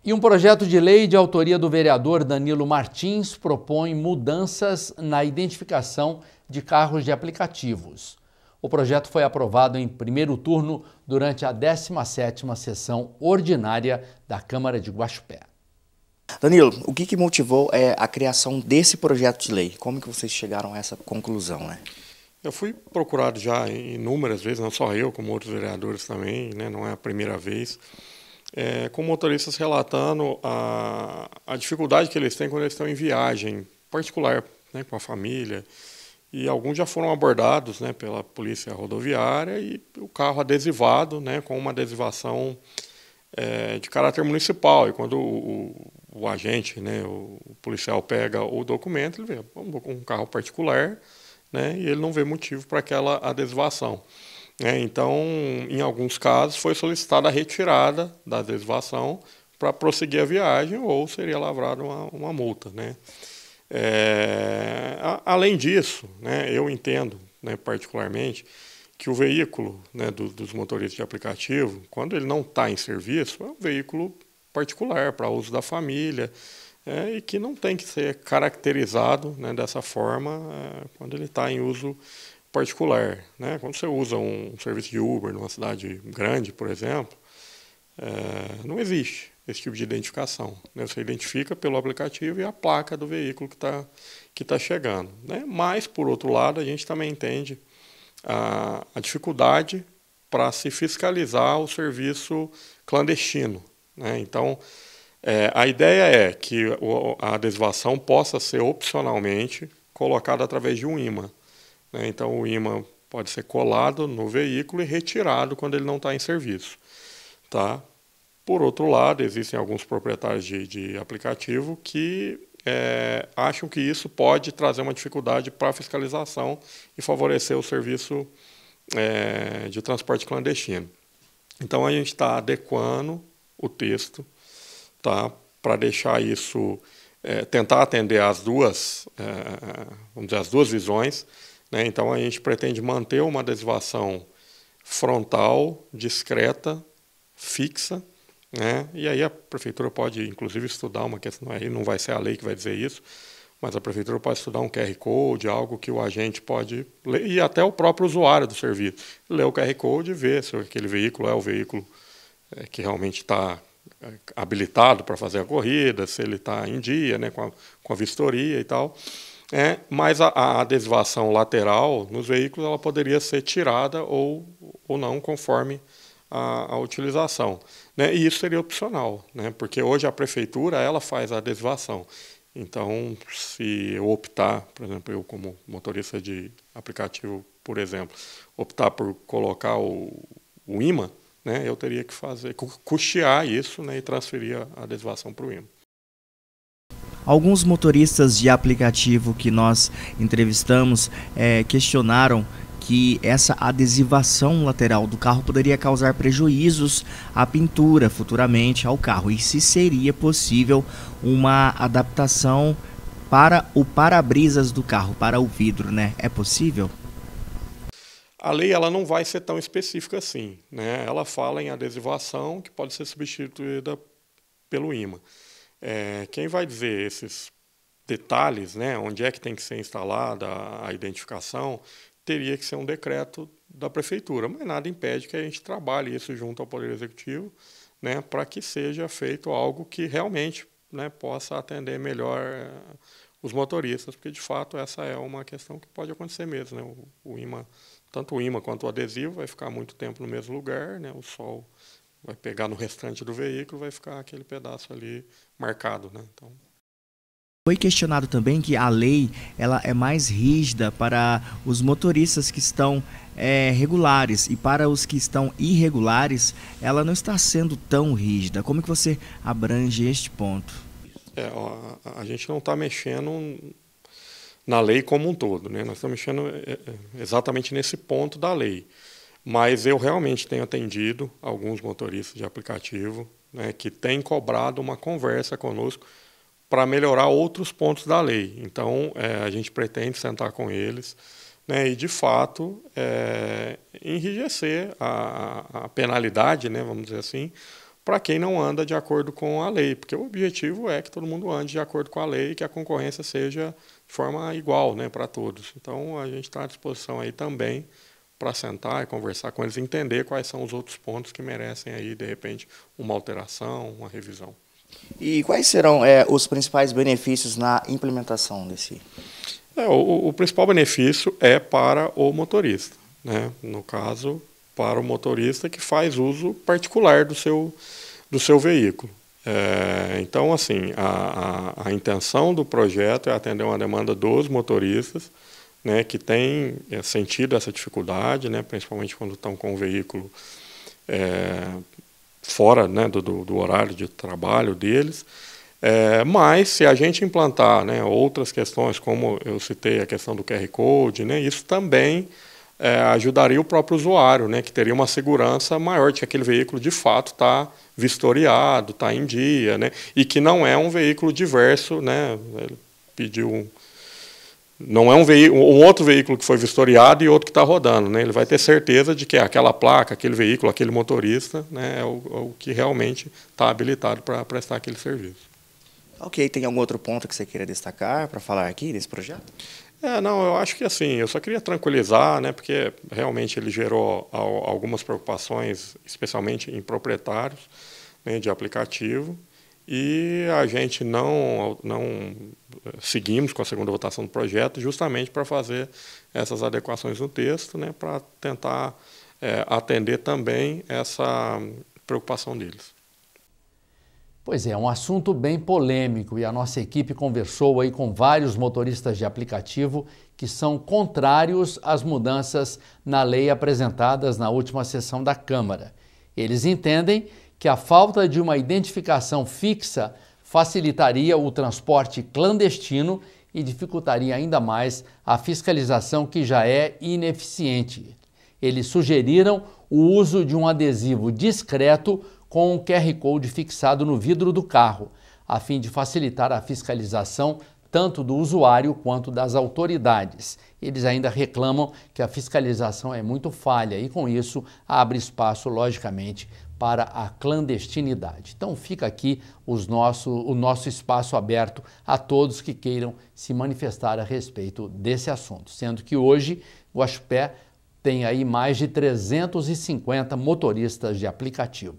E um projeto de lei de autoria do vereador Danilo Martins propõe mudanças na identificação de carros de aplicativos. O projeto foi aprovado em primeiro turno durante a 17ª sessão ordinária da Câmara de Guaxupé. Danilo, o que motivou a criação desse projeto de lei? Como que vocês chegaram a essa conclusão, né? Eu fui procurado já inúmeras vezes, não só eu, como outros vereadores também, né? Não é a primeira vez, com motoristas relatando a dificuldade que eles têm quando eles estão em viagem particular, né, com a família. E alguns já foram abordados, né, pela polícia rodoviária e o carro adesivado, né, com uma adesivação de caráter municipal. E quando o agente, né, o policial pega o documento, ele vê um carro particular, né, e ele não vê motivo para aquela adesivação. Então, em alguns casos, foi solicitada a retirada da adesivação para prosseguir a viagem ou seria lavrada uma multa, né? Além disso, né, eu entendo, né, particularmente, que o veículo, né, dos motoristas de aplicativo, quando ele não está em serviço, é um veículo particular para uso da família, e que não tem que ser caracterizado, né, dessa forma quando ele está em uso particular, né? Quando você usa um serviço de Uber numa cidade grande, por exemplo, não existe esse tipo de identificação, né? Você identifica pelo aplicativo e a placa do veículo que tá chegando, né? Mas, por outro lado, a gente também entende a dificuldade para se fiscalizar o serviço clandestino, né? Então, a ideia é que a adesivação possa ser opcionalmente colocada através de um imã. Então, o imã pode ser colado no veículo e retirado quando ele não está em serviço, tá? Por outro lado, existem alguns proprietários de aplicativo que acham que isso pode trazer uma dificuldade para a fiscalização e favorecer o serviço de transporte clandestino. Então, a gente está adequando o texto, tá? Para deixar isso, tentar atender as duas, vamos dizer, as duas visões. Então, a gente pretende manter uma adesivação frontal, discreta, fixa, né? E aí a prefeitura pode, inclusive, estudar uma questão, aí não vai ser a lei que vai dizer isso, mas a prefeitura pode estudar um QR Code, algo que o agente pode ler, e até o próprio usuário do serviço, ler o QR Code e ver se aquele veículo é o veículo que realmente está habilitado para fazer a corrida, se ele está em dia, né, com a vistoria e tal. Mas a adesivação lateral nos veículos ela poderia ser tirada ou não, conforme a utilização, né? E isso seria opcional, né? Porque hoje a prefeitura ela faz a adesivação. Então, se eu optar, por exemplo, eu como motorista de aplicativo, por exemplo, optar por colocar o imã, né? Eu teria que custear isso, né? E transferir a adesivação para o imã. Alguns motoristas de aplicativo que nós entrevistamos questionaram que essa adesivação lateral do carro poderia causar prejuízos à pintura futuramente ao carro e se seria possível uma adaptação para o para-brisas do carro, para o vidro, né? É possível? A lei ela não vai ser tão específica assim, né? Ela fala em adesivação que pode ser substituída pelo imã. Quem vai dizer esses detalhes, né, onde é que tem que ser instalada a identificação, teria que ser um decreto da prefeitura, mas nada impede que a gente trabalhe isso junto ao Poder Executivo, né, para que seja feito algo que realmente, né, possa atender melhor os motoristas, porque de fato essa é uma questão que pode acontecer mesmo, né? O imã, tanto o imã quanto o adesivo vai ficar muito tempo no mesmo lugar, né? O sol vai pegar no restante do veículo, vai ficar aquele pedaço ali marcado, né? Então... Foi questionado também que a lei ela é mais rígida para os motoristas que estão regulares e para os que estão irregulares, ela não está sendo tão rígida. Como que você abrange este ponto? A gente não está mexendo na lei como um todo, né? Nós estamos mexendo exatamente nesse ponto da lei. Mas eu realmente tenho atendido alguns motoristas de aplicativo, né, que têm cobrado uma conversa conosco para melhorar outros pontos da lei. Então, a gente pretende sentar com eles, né, e, de fato, enrijecer a penalidade, né, vamos dizer assim, para quem não anda de acordo com a lei, porque o objetivo é que todo mundo ande de acordo com a lei e que a concorrência seja de forma igual, né, para todos. Então, a gente está à disposição aí também para sentar e conversar com eles, entender quais são os outros pontos que merecem aí, de repente, uma alteração, uma revisão. E quais serão os principais benefícios na implementação desse? O principal benefício é para o motorista, né? No caso, para o motorista que faz uso particular do seu veículo. Então, assim, a intenção do projeto é atender uma demanda dos motoristas, né, que têm sentido essa dificuldade, né, principalmente quando estão com o veículo fora, né, do horário de trabalho deles. Mas, se a gente implantar, né, outras questões, como eu citei a questão do QR Code, né, isso também ajudaria o próprio usuário, né, que teria uma segurança maior de que aquele veículo de fato está vistoriado, está em dia, né, e que não é um veículo diverso, né, ele pediu não é um outro veículo que foi vistoriado e outro que está rodando, né, ele vai ter certeza de que aquela placa, aquele veículo, aquele motorista, né, é o que realmente está habilitado para prestar aquele serviço. Ok, tem algum outro ponto que você queira destacar para falar aqui desse projeto? Não, eu acho que assim, eu só queria tranquilizar, né, porque realmente ele gerou algumas preocupações, especialmente em proprietários, né, de aplicativo, e a gente não seguimos com a segunda votação do projeto justamente para fazer essas adequações no texto, né, para tentar atender também essa preocupação deles. Pois é, um assunto bem polêmico e a nossa equipe conversou aí com vários motoristas de aplicativo que são contrários às mudanças na lei apresentadas na última sessão da Câmara. Eles entendem que a falta de uma identificação fixa facilitaria o transporte clandestino e dificultaria ainda mais a fiscalização que já é ineficiente. Eles sugeriram o uso de um adesivo discreto com um QR Code fixado no vidro do carro, a fim de facilitar a fiscalização tanto do usuário quanto das autoridades. Eles ainda reclamam que a fiscalização é muito falha e, com isso, abre espaço, logicamente, para a clandestinidade. Então fica aqui o nosso espaço aberto a todos que queiram se manifestar a respeito desse assunto, sendo que hoje Guaxupé tem aí mais de 350 motoristas de aplicativo.